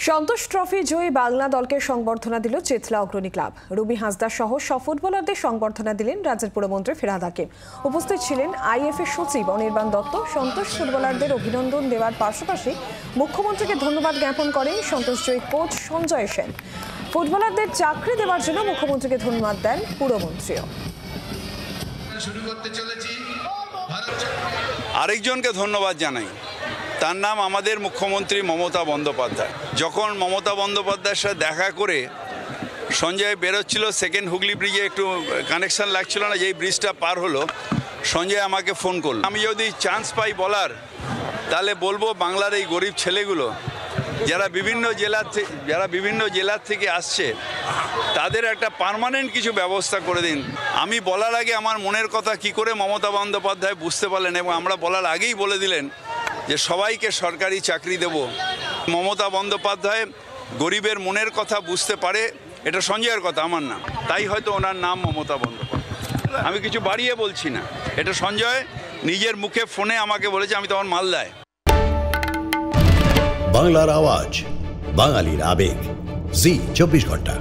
সন্তোষ trophy জয়ী বাংলা দলকে সংবর্ধনা দিল চেতলা অগ্রণী ক্লাব। রুবি হাঁসদা সহ সব ফুটবলারদের সংবর্ধনা দিলেন রাজ্যের পুরমন্ত্রী ফিরহাদ হাকিম। উপস্থিত ছিলেন আইএফএ সচিব অনির্বাণ দত্ত। সন্তোষ ফুটবলারদের অভিনন্দন দেওয়ার পাশাপাশি মুখ্যমন্ত্রীকে ধন্যবাদ জ্ঞাপন করেন সন্তোষজয়ী কোচ সঞ্জয় সেন। ফুটবলারদের চাকরি দেওয়ার জন্য মুখ্যমন্ত্রীকে ধন্যবাদ দেন পুরমন্ত্রীও। আরেকজনকে ধন্যবাদ জানাই, তার নাম আমাদের মুখ্যমন্ত্রী মমতা বন্দ্যোপাধ্যায়। যখন মমতা বন্দ্যোপাধ্যায়ের সাথে দেখা করে সঞ্জয় বেরোচ্ছিল, সেকেন্ড হুগলি ব্রিজে একটু কানেকশান লাগছিল না, যেই ব্রিজটা পার হলো সঞ্জয় আমাকে ফোন করল। আমি যদি চান্স পাই বলার, তাহলে বলবো বাংলার এই গরিব ছেলেগুলো যারা বিভিন্ন জেলার থেকে আসছে, তাদের একটা পার্মানেন্ট কিছু ব্যবস্থা করে দিন। আমি বলার আগে আমার মনের কথা কি করে মমতা বন্দ্যোপাধ্যায় বুঝতে পারলেন, এবং আমরা বলার আগেই বলে দিলেন যে সবাইকে সরকারি চাকরি দেব। মমতা বন্দ্যোপাধ্যায় গরিবের মনের কথা বুঝতে পারে, এটা সঞ্জয়ের কথা, আমার নাম, তাই হয়তো ওনার নাম মমতা বন্দ্যোপাধ্যায়। আমি কিছু বাড়িয়ে বলছি না, এটা সঞ্জয় নিজের মুখে ফোনে আমাকে বলেছে, আমি তখন মালদায়। বাংলার আওয়াজ, বাঙালির আবেগ, জি 24 ঘন্টা।